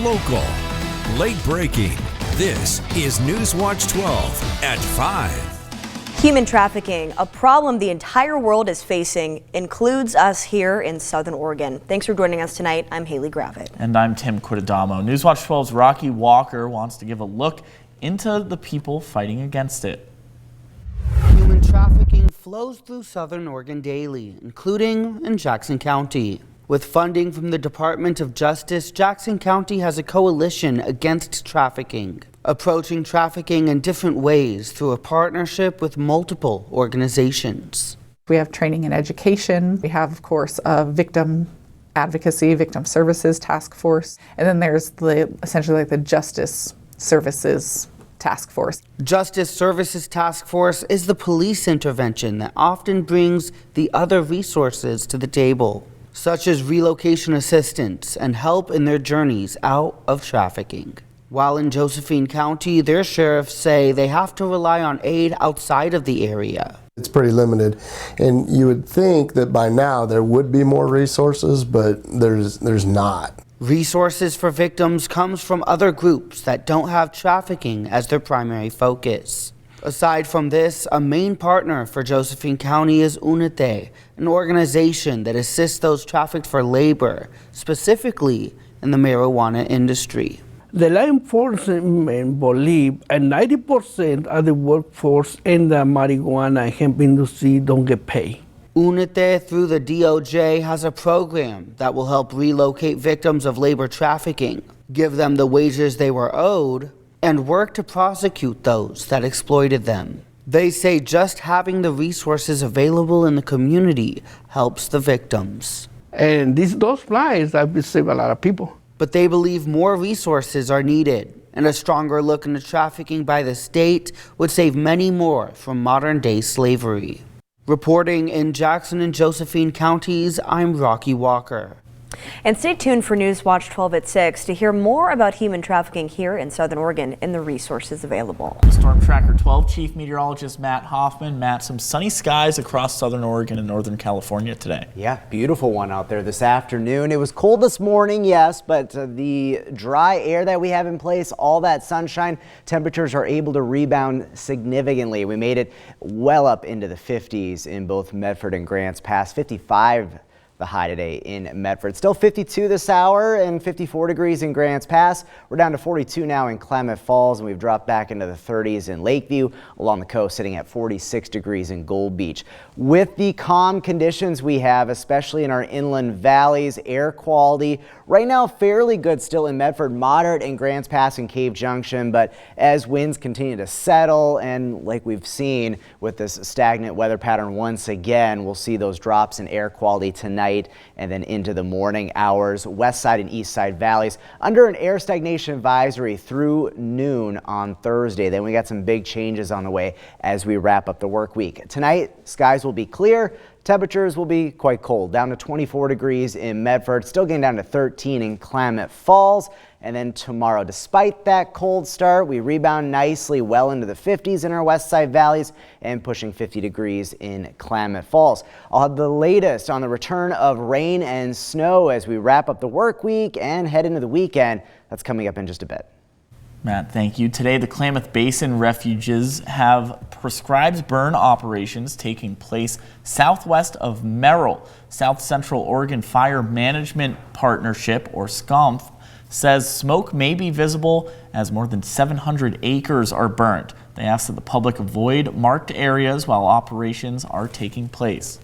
local, late breaking. This is NewsWatch 12 at 5. Human trafficking, a problem the entire world is facing, includes us here in Southern Oregon. Thanks for joining us tonight. I'm Haley Gravitt. And I'm Tim Quidadamo. NewsWatch 12's Rocky Walker wants to give a look into the people fighting against it. Human trafficking flows through Southern Oregon daily, including in Jackson County. With funding from the Department of Justice, Jackson County has a coalition against trafficking, approaching trafficking in different ways through a partnership with multiple organizations. We have training and education. We have, of course, a victim advocacy, victim services task force, and then there's essentially the justice services task force. Justice Services Task Force is the police intervention that often brings the other resources to the table, such as relocation assistance and help in their journeys out of trafficking. While in Josephine County, their sheriffs say they have to rely on aid outside of the area. It's pretty limited, and you would think that by now there would be more resources, but there's not. Resources for victims comes from other groups that don't have trafficking as their primary focus. Aside from this, a main partner for Josephine County is UNITE, an organization that assists those trafficked for labor, specifically in the marijuana industry. The law enforcement believe 90% of the workforce in the marijuana and hemp industry don't get paid. UNITE, through the DOJ, has a program that will help relocate victims of labor trafficking, give them the wages they were owed, and work to prosecute those that exploited them. They say just having the resources available in the community helps the victims. And those flies have saved a lot of people. But they believe more resources are needed, and a stronger look into trafficking by the state would save many more from modern-day slavery. Reporting in Jackson and Josephine counties, I'm Rocky Walker. And stay tuned for NewsWatch 12 at 6 to hear more about human trafficking here in Southern Oregon and the resources available. Storm Tracker 12 Chief Meteorologist Matt Hoffman. Matt, some sunny skies across Southern Oregon and Northern California today. Yeah, beautiful one out there this afternoon. It was cold this morning, yes, but the dry air that we have in place, all that sunshine, temperatures are able to rebound significantly. We made it well up into the 50s in both Medford and Grants Pass, 55 the high today in Medford. Still 52 this hour and 54 degrees in Grants Pass. We're down to 42 now in Klamath Falls, and we've dropped back into the 30s in Lakeview. Along the coast, sitting at 46 degrees in Gold Beach. With the calm conditions we have, especially in our inland valleys, air quality right now fairly good still in Medford, moderate in Grants Pass and Cave Junction, but as winds continue to settle and like we've seen with this stagnant weather pattern once again, we'll see those drops in air quality tonight and then into the morning hours. West side and east side valleys under an air stagnation advisory through noon on Thursday. Then we got some big changes on the way as we wrap up the work week. Tonight, skies will be clear. Temperatures will be quite cold, down to 24 degrees in Medford, still getting down to 13 in Klamath Falls. And then tomorrow, despite that cold start, we rebound nicely well into the 50s in our west side valleys and pushing 50 degrees in Klamath Falls. I'll have the latest on the return of rain and snow as we wrap up the work week and head into the weekend. That's coming up in just a bit. Matt, thank you. Today, the Klamath Basin refuges have prescribed burn operations taking place southwest of Merrill. South Central Oregon Fire Management Partnership, or SCOMF, says smoke may be visible as more than 700 acres are burnt. They ask that the public avoid marked areas while operations are taking place.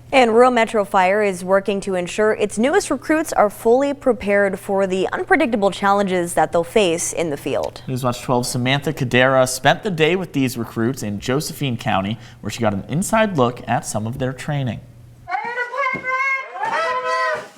And Rural Metro Fire is working to ensure its newest recruits are fully prepared for the unpredictable challenges that they'll face in the field. NewsWatch 12's Samantha Cadera spent the day with these recruits in Josephine County, where she got an inside look at some of their training.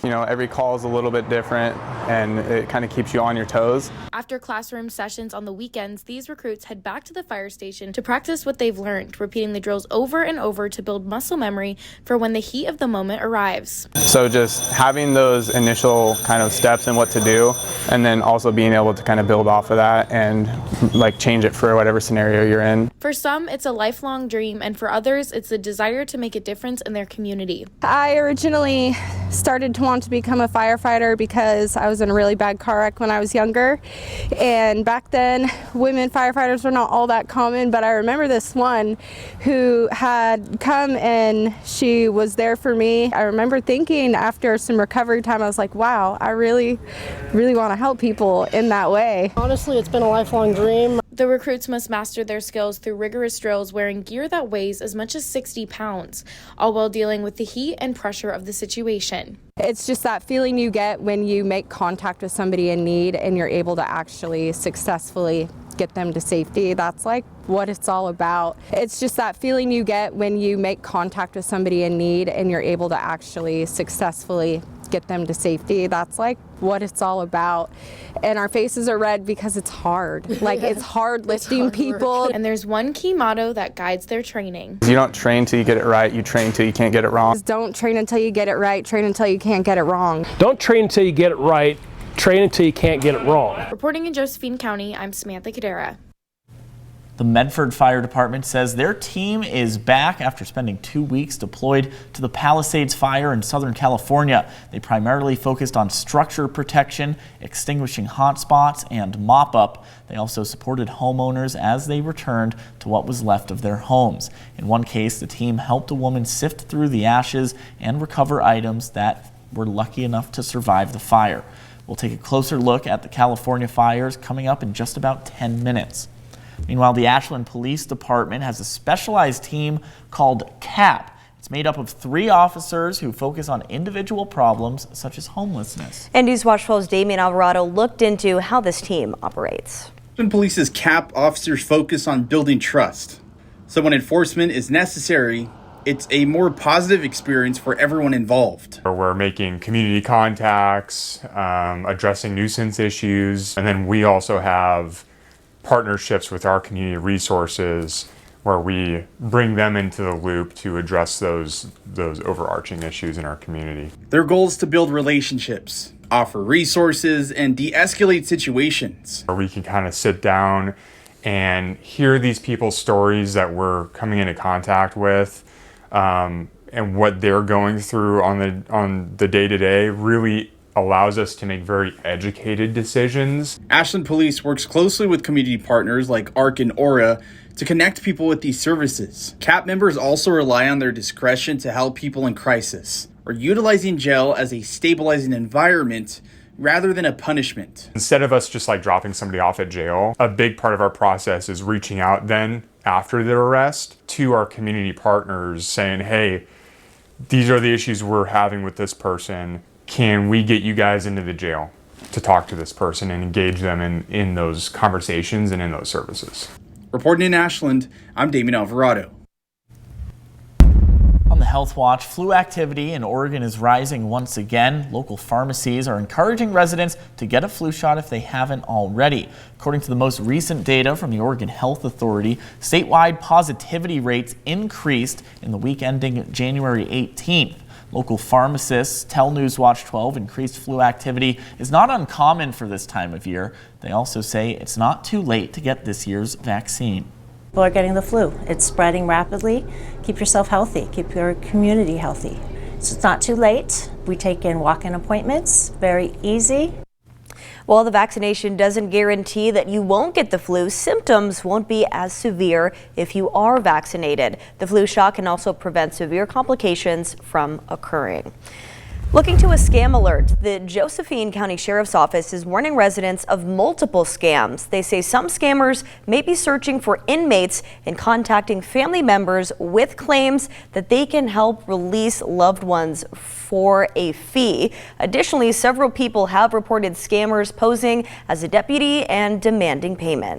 You know, every call is a little bit different and it kind of keeps you on your toes. After classroom sessions on the weekends, these recruits head back to the fire station to practice what they've learned, repeating the drills over and over to build muscle memory for when the heat of the moment arrives. So just having those initial kind of steps and what to do and then also being able to kind of build off of that and like change it for whatever scenario you're in. For some, it's a lifelong dream, and for others, it's the desire to make a difference in their community. I originally started to want to become a firefighter because I was in a really bad car wreck when I was younger, and back then women firefighters were not all that common, but I remember this one who had come and she was there for me. I remember thinking after some recovery time, I was like, wow, I really want to help people in that way. Honestly, it's been a lifelong dream. The recruits must master their skills through rigorous drills wearing gear that weighs as much as 60 pounds, all while dealing with the heat and pressure of the situation. It's just that feeling you get when you make contact with somebody in need and you're able to actually successfully get them to safety. That's like what it's all about. It's just that feeling you get when you make contact with somebody in need and you're able to actually successfully get them to safety. That's like what it's all about. And our faces are red because it's hard. Like it's hard lifting people. And there's one key motto that guides their training. You don't train till you get it right, you train till you can't get it wrong. Don't train until you get it right, train until you can't get it wrong. Don't train until you get it right, train until you can't get it wrong. Reporting in Josephine County, I'm Samantha Cadera. The Medford Fire Department says their team is back after spending 2 weeks deployed to the Palisades Fire in Southern California. They primarily focused on structure protection, extinguishing hotspots, and mop-up. They also supported homeowners as they returned to what was left of their homes. In one case, the team helped a woman sift through the ashes and recover items that were lucky enough to survive the fire. We'll take a closer look at the California fires coming up in just about 10 minutes. Meanwhile, the Ashland Police Department has a specialized team called CAP. It's made up of 3 officers who focus on individual problems such as homelessness. And NewsWatch 12's Damian Alvarado looked into how this team operates. Ashland Police's CAP officers focus on building trust. So when enforcement is necessary, it's a more positive experience for everyone involved. We're making community contacts, addressing nuisance issues, and then we also have partnerships with our community resources where we bring them into the loop to address those overarching issues in our community. Their goal is to build relationships, offer resources, and de-escalate situations. Where we can kind of sit down and hear these people's stories that we're coming into contact with, and what they're going through on the day-to-day really allows us to make very educated decisions. Ashland Police works closely with community partners like ARC and Aura to connect people with these services. CAP members also rely on their discretion to help people in crisis, or utilizing jail as a stabilizing environment rather than a punishment. Instead of us just like dropping somebody off at jail, a big part of our process is reaching out then after their arrest to our community partners saying, hey, these are the issues we're having with this person. Can we get you guys into the jail to talk to this person and engage them in those conversations and in those services? Reporting in Ashland, I'm Damian Alvarado. On the Health Watch, flu activity in Oregon is rising once again. Local pharmacies are encouraging residents to get a flu shot if they haven't already. According to the most recent data from the Oregon Health Authority, statewide positivity rates increased in the week ending January 18th. Local pharmacists tell NewsWatch 12 increased flu activity is not uncommon for this time of year. They also say it's not too late to get this year's vaccine. People are getting the flu. It's spreading rapidly. Keep yourself healthy. Keep your community healthy. So it's not too late. We take in walk-in appointments. Very easy. While the vaccination doesn't guarantee that you won't get the flu, symptoms won't be as severe if you are vaccinated. The flu shot can also prevent severe complications from occurring. Looking to a scam alert, the Josephine County Sheriff's Office is warning residents of multiple scams. They say some scammers may be searching for inmates and contacting family members with claims that they can help release loved ones for a fee. Additionally, several people have reported scammers posing as a deputy and demanding payment.